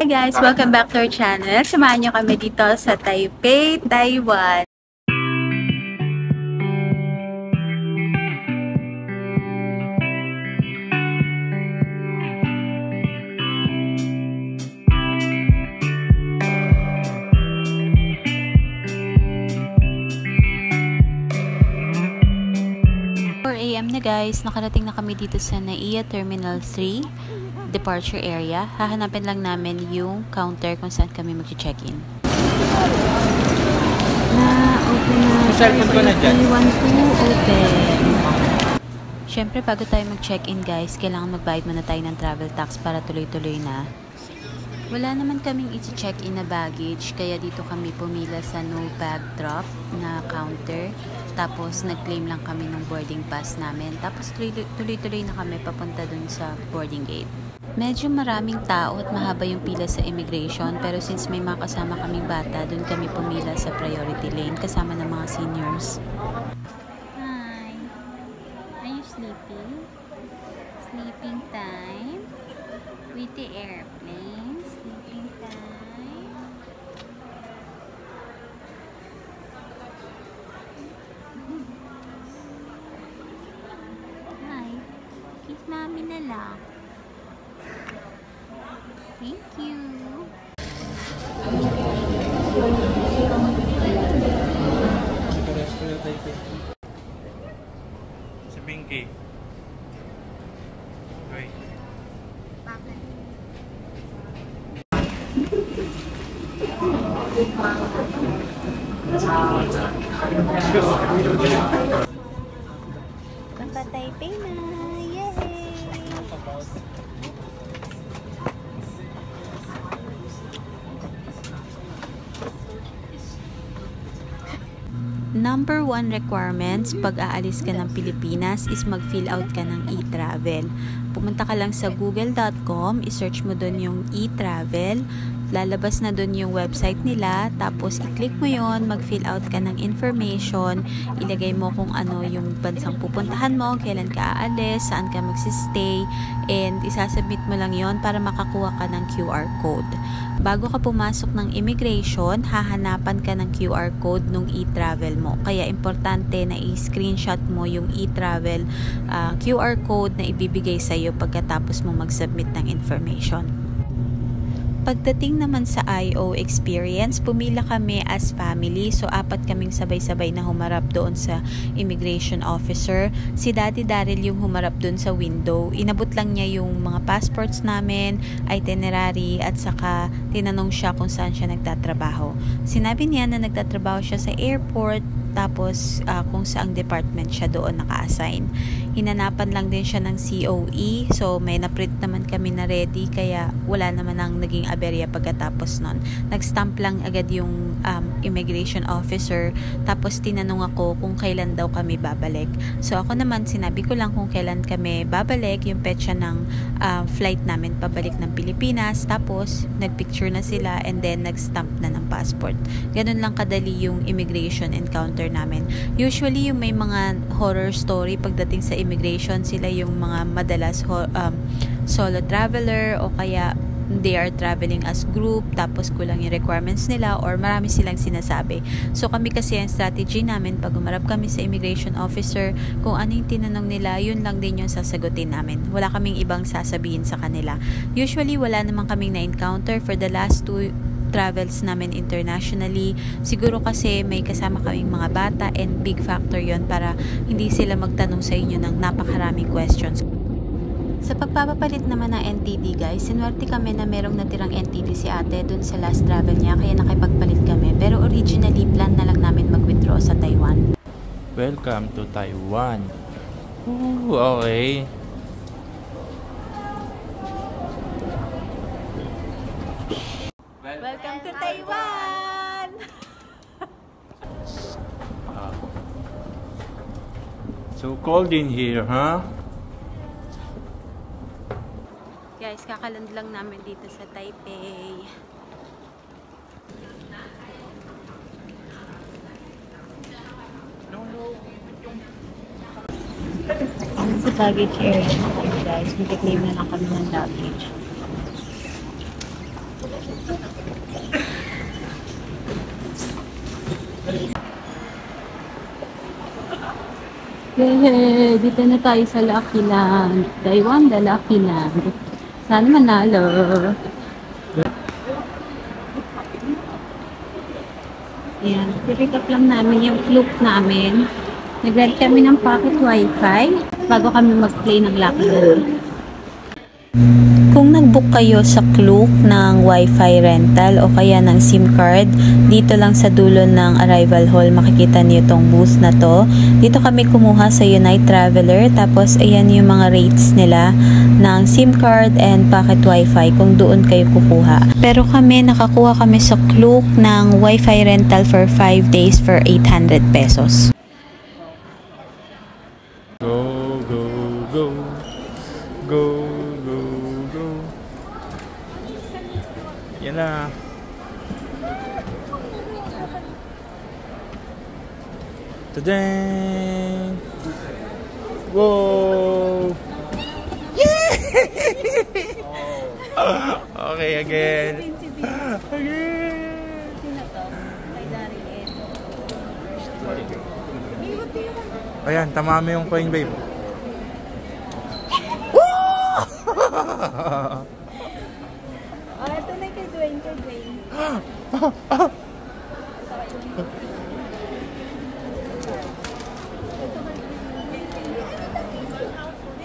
guys! Welcome back to our channel. Samahan nyo kami dito sa Taipei, Taiwan. Na guys, nakarating na kami dito sa NAIA Terminal 3 departure area. Hahanapin lang namin yung counter kung saan kami mag-check-in. Na-open na. Cellphone ko na dyan. Want to open. Siyempre, bago tayo mag-check-in guys, kailangan magbayad muna tayo ng travel tax para tuloy-tuloy na. Wala naman kaming i-check-in na baggage, kaya dito kami pumila sa no bag drop na counter. Tapos, nag-claim lang kami ng boarding pass namin. Tapos, tuloy-tuloy na kami papunta dun sa boarding gate. Medyo maraming tao at mahaba yung pila sa immigration. Pero since may mga kasama kaming bata, dun kami pumila sa priority lane kasama ng mga seniors. Hi! Are you sleeping? Sleeping time? With the airplane? Sleeping time? Kiss mami na lang. Thank you. Si Pinky. Wait. Nasa Taipei na. Yay! Number 1 requirements pag aalis ka ng Pilipinas is mag-fill out ka ng e-travel. Pumunta ka lang sa google.com, i-search mo doon yung e-travel. Lalabas na doon yung website nila, tapos i-click mo yon, mag-fill out ka ng information, ilagay mo kung ano yung bansang pupuntahan mo, kailan ka aalis, saan ka magsistay, and isasubmit mo lang yon para makakuha ka ng QR code. Bago ka pumasok ng immigration, hahanapan ka ng QR code nung e-travel mo. Kaya importante na i-screenshot mo yung e-travel QR code na ibibigay sa'yo pagkatapos mo mag-submit ng information. Pagdating naman sa IO experience, pumila kami as family. So, 4 kaming sabay-sabay na humarap doon sa immigration officer. Si Daddy Daryl yung humarap doon sa window. Inabot lang niya yung mga passports namin, itinerary, at saka tinanong siya kung saan siya nagtatrabaho. Sinabi niya na nagtatrabaho siya sa airport, tapos kung saang department siya doon naka-assign. Hinanapan lang din siya ng COE, so may na-print naman kami na ready, kaya wala naman ang naging aberya pagkatapos nun. Nag-stamp lang agad yung immigration officer, tapos tinanong ako kung kailan daw kami babalik. So ako naman, sinabi ko lang kung kailan kami babalik, yung petsa ng flight namin pabalik ng Pilipinas, tapos nagpicture na sila and then nag-stamp na ng passport. Ganun lang kadali yung immigration encounter namin. Usually, yung may mga horror story pagdating sa immigration, sila yung mga madalas solo traveler o kaya they are traveling as group, tapos kulang yung requirements nila or marami silang sinasabi. So kami kasi ang strategy namin pag umarap kami sa immigration officer, kung ano yung tinanong nila, yun lang din yung sasagutin namin. Wala kaming ibang sasabihin sa kanila. Usually, wala naman kaming na-encounter for the last 2 travels namin internationally. Siguro kasi may kasama kaming mga bata and big factor yon para hindi sila magtanong sa inyo ng napakaraming questions. Sa pagpapapalit naman ng NTD guys, sinwerte kami na merong natirang NTD si ate dun sa last travel niya, kaya nakipagpalit kami. Pero originally, plan na lang namin mag-withdraw sa Taiwan. Welcome to Taiwan. Ooh, okay. Welcome to Taiwan! So cold in here, huh? Guys, kakaland lang namin dito sa Taipei. Ano sa baggage area natin guys? Mag-claim na lang kami ng luggage. Yay! Dito na tayo sa Lucky Land. Taiwan, the Lucky Land. Sana manalo. Ayan, pick up lang namin yung Klook namin. Nag-rent kami ng pocket wifi bago kami mag-play ng Lucky Land. Kung nag-book kayo sa Klook ng Wi-Fi rental o kaya ng SIM card, dito lang sa dulo ng arrival hall makikita niyo tong booth na to. Dito kami kumuha sa Unite Traveler, tapos ayan yung mga rates nila ng SIM card and pocket Wi-Fi kung doon kayo kukuha. Pero nakakuha kami sa Klook ng Wi-Fi rental for 5 days for 800 pesos. Go, go, go. Go, go, go. Yan na. Ta-dang! Whoa! Yeah! Okay, again. Again. Ayan, tama mo yung coin, babe. Ito na kay Dwayne,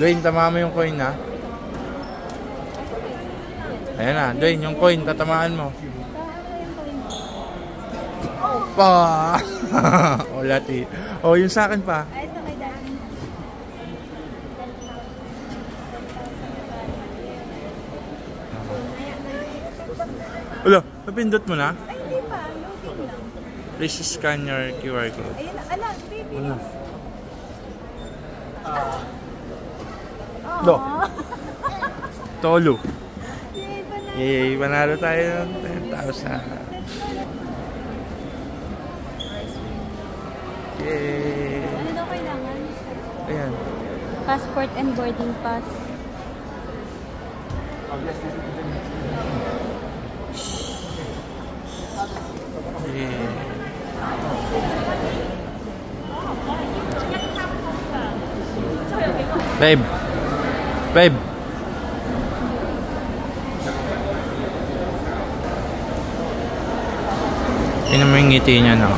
Dwayne, tama mo yung coin, ha? Ayan na, Dwayne, yung coin, tatamaan mo. Pa! O, lati. O, yung sa akin pa. ito kay Daddy. Wala, napindot mo na? Ay, hindi pa. Loading lang. Please scan your QR code. Ayun, baby. Wala. Aww. Do. Tolo. Yay, banana. Yay, panalo tayo ng 10,000. Yay. Ano daw kailangan? Ayan. Passport and boarding pass. Yay. Babe. Babe. Tingnan mo yung ngiti niya na.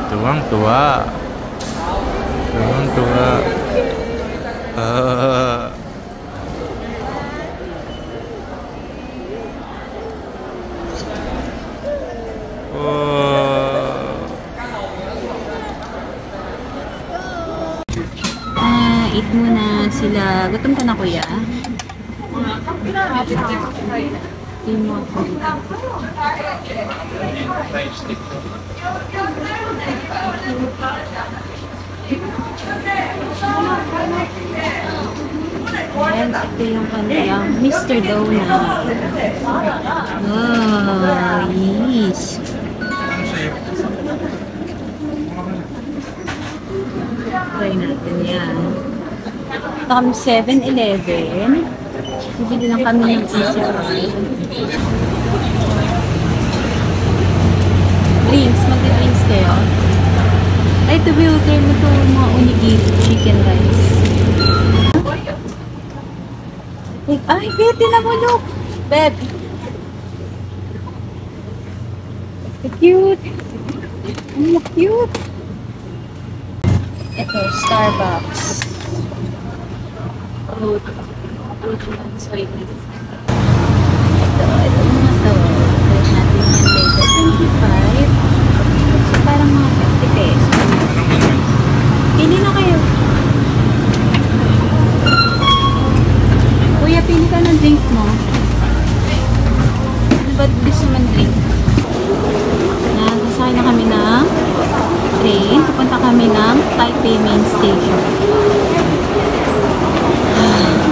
Tuwang-tuwa. Tuwang-tuwa. Eat muna sila. Gutom ka na, kuya? Eat mo ako. Ayan, ito yung kanilang Mr. Donut. Oh, yes. Try natin yan. Ito kami 7-Eleven. Bibili lang kami ng easy fry. Drinks. Mag-drinks kayo. Ay, ito ba yung kayo mo ito mga unigiri chicken rice. Ay, Betty na mo, look! Beb! Cute! Ang cute! Ito, Starbucks. Fruit. Fruit and soybean. Ito mga to. Try natin yan later. 25. So, parang mga 50 pesos. Pili na kayo. Kuya, pili ka ng drink mo. Ano ba gusto man drink? Sasakay na kami ng train. Pupunta kami ng Taipei Main Station.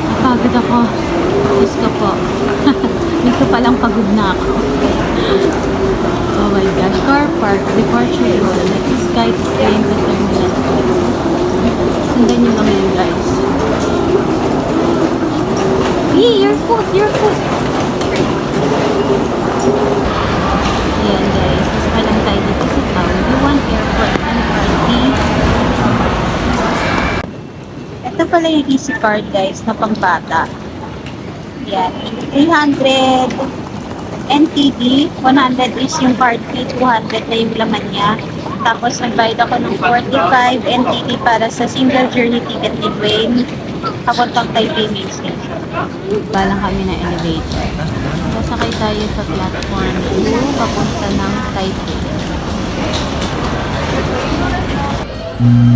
Napagod ako. Diyos ko po. Dito palang pagod na ako. Oh my gosh. Car park. Departure roll. Next guide train to terminal. Sundan nyo lang yun, guys. Hey, your foot! Your foot! Ayan guys. Sasakay lang tayo dito sa Taoyuan Airport. pala yung easy card guys na pangbata. Yan. 300 NTD. 100 is yung card fee. 200 na yung laman niya. Tapos nagbayad ako ng 45 NTD para sa single journey ticket ni Dwayne. Papuntang Taipei Main Station. Balang kami na elevator. Sasakay tayo sa platform 2 papunta ng Taipei.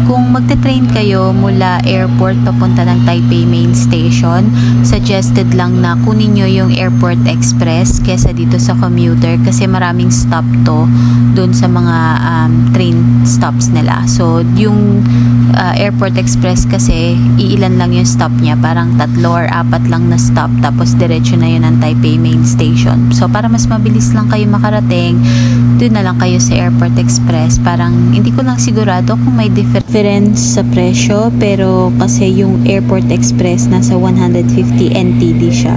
Kung magte-train kayo mula airport papunta ng Taipei Main Station, suggested lang na kunin nyo yung Airport Express kesa dito sa commuter kasi maraming stop to dun sa mga train stops nila. So, yung Airport Express kasi iilan lang yung stop niya, parang 3 or 4 lang na stop tapos diretso na yun ang Taipei Main Station. So, para mas mabilis lang kayo makarating, dun na lang kayo sa Airport Express. Parang hindi ko lang sigurado kung may difference sa presyo, pero kasi yung Airport Express nasa 150 NTD siya.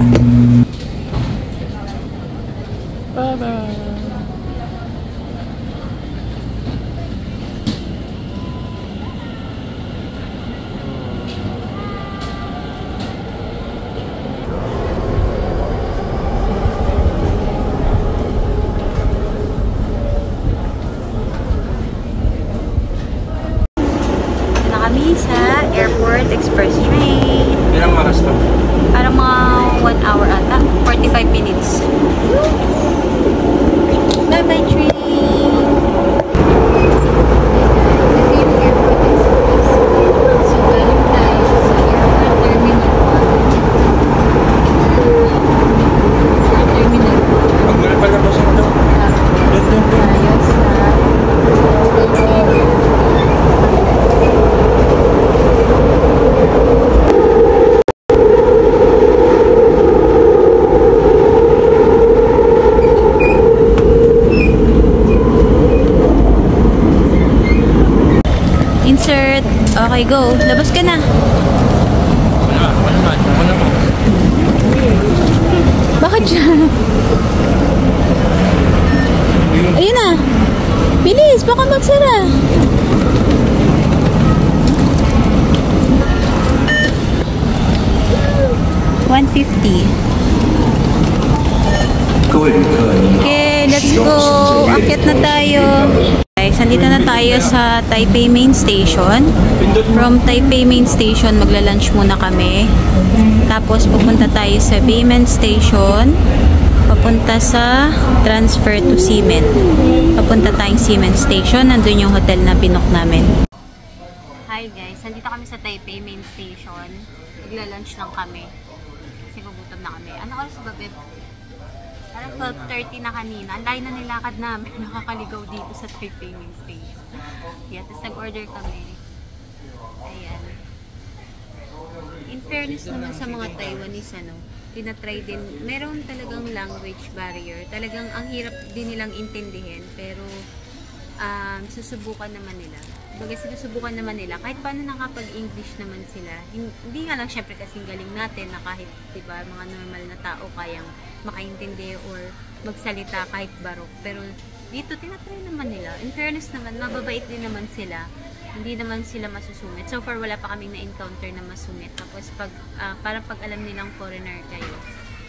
Sa Airport Express train. Ilang oras to? Parang mga 1 hour ata. 45 minutes. Bye-bye train! So, galing tayo sa Airport Terminal 1. Terminal 1. Pag mula pala po sa ito. Tayo sa insert. Okay, go. Labas ka na. Ako naman. Bakit siya? Ayun na. Bilis, baka magsara. $150. Okay, let's go. Akyat na tayo. Guys, nandito na tayo sa Taipei Main Station. From Taipei Main Station, magla-lunch muna kami. Tapos, pupunta tayo sa Beimen Station. Papunta sa transfer to Ximen. Papunta tayong Ximen Station. Nandun yung hotel na binook namin. Hi guys, nandito kami sa Taipei Main Station. Magla-lunch lang kami. Kasi gugutom na kami. Ano oras ba, babe? Parang 12:30 na kanina. Ang layo na nilakad namin. Nakakaligaw dito sa Taipei Main Station. Yeah, tapos nag-order kami. Ayan. In fairness naman sa mga Taiwanese, tinatry din. Meron talagang language barrier. Talagang ang hirap din nilang intindihin. Pero, susubukan naman nila. Baga sinusubukan naman nila. Kahit paano nakapag-English naman sila. Hindi nga lang syempre kasing galing natin na kahit, diba, mga normal na tao kayang makaintindi or magsalita kahit barok. Pero dito, tinatry naman nila. In fairness naman, mababait din naman sila. Hindi naman sila masusungit. So far, wala pa kaming na-encounter na masungit. Tapos, parang pag alam nilang foreigner kayo,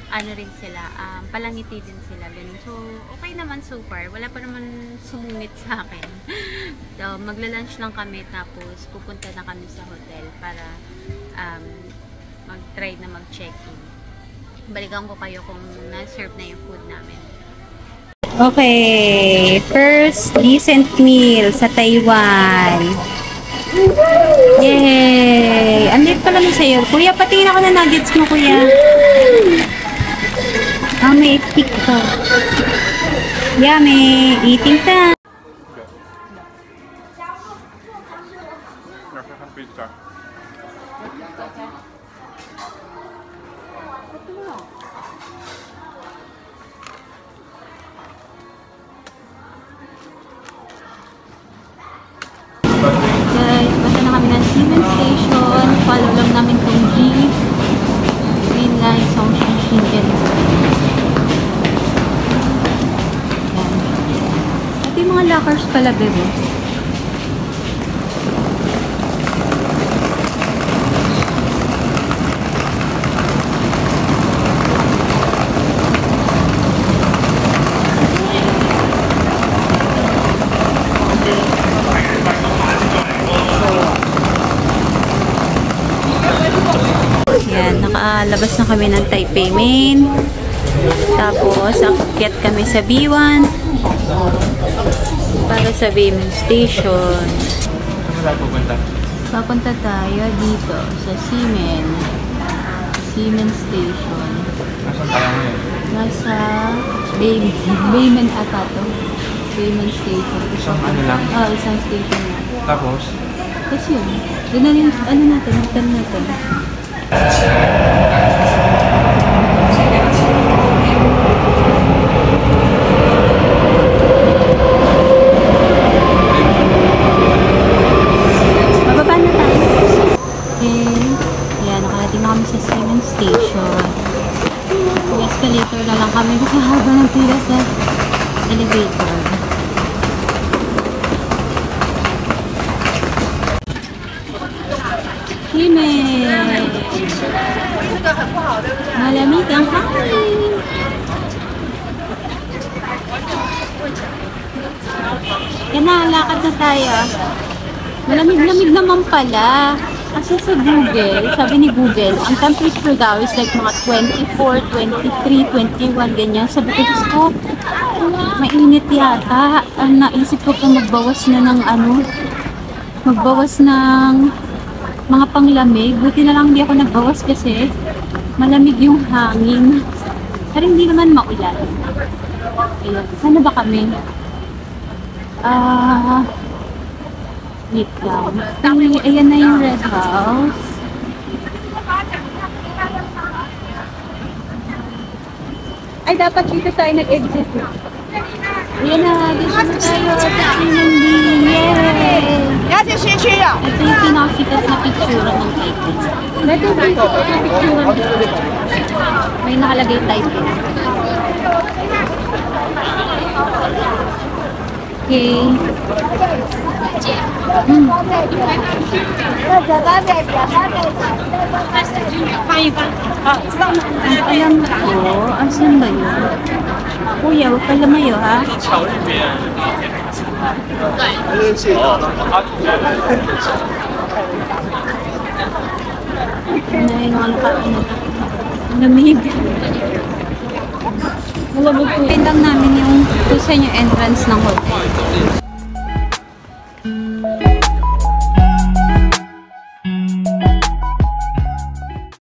ano rin sila, palangiti din sila. Ganun. So, okay naman so far. Wala pa naman sumungit sa akin. So, magla-lunch lang kami. Tapos, pupunta na kami sa hotel para mag-try na mag-check-in. Balikan ko kayo kung na-serve na yung food namin. Okay, first decent meal sa Taiwan. Yay! Andit pala mo sa'yo. Kuya, patingin ako na nuggets mo, kuya. May stick ka. Yummy! Eating time! Pizza. Guys, basta na kami ng Ximen Station. Follow lang namin kung jeep. Green line, Songshan Shinkansen. Ito yung mga lockers pala, bebe. Nakalabas na kami ng Taipei Main. Tapos, akyat kami sa B1 para sa Bayman Station. Papunta tayo dito sa Seamen Station. Nasa Bayman ata to. Bayman Station. Isang ano lang? Isang station lang. Tapos? Tapos yun. Doon na yung ano natin, hotel natin. Bababa na tayo. Ayan, nakarating na kami sa Seamen Station. Escalator na lang kami kasi haba ng pila sa elevator. Seamen! Malamig ang hangin! Yan na, lakad na tayo. Malamig-lamig naman pala. Kasi sa Google, sabi ni Google, ang temperature daw is like mga 24, 23, 21, ganyan. Sabi ko, Diyos ko, mainit yata. Naisip ko pa magbawas na ng magbawas ng mga panglamig. Buti na lang hindi ako nagbawas kasi malamig yung hangin. Pero hindi naman maulan. Ayan, sana ba kami? Wait lang. Ayan na yung Red House. Ay, dapat dito tayo nag-exit. Ayan na, dito na tayo. Yay! Ito yung pinakasitas na picture ng Taipei. Ito yung picture. May nakalagay Taipei. Okay. Alam ko, asan ba yun? Kuya, huwag ka lumayo ha? Lamig. Malabog po. Tingnan namin yung kung saan yung entrance ng hotel.